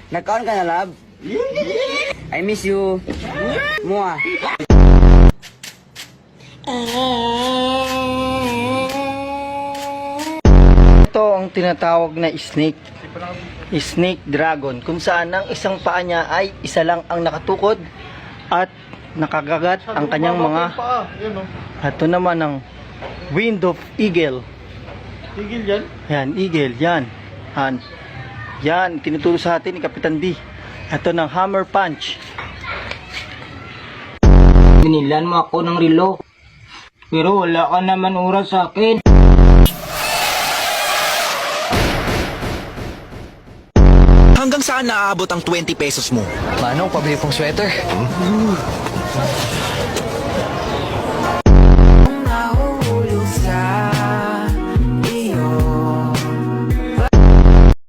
Nagkaon ka na, love? I miss you. Mua. Ito ang tinatawag na snake. Snake dragon, kung saan ang isang paa niya ay isa lang ang nakatukod at nakagagat ang kanyang mga. Ito naman ang wind of eagle. Tigil yan. Yan, eagle, yan. Yan, tinuturo sa atin ni Kapitan D. Ito ng hammer punch. Binilan mo ako ng relo. Pero wala ka naman oras sa akin. Hanggang saan naaabot ang 20 pesos mo? Manong, pabili pong sweater.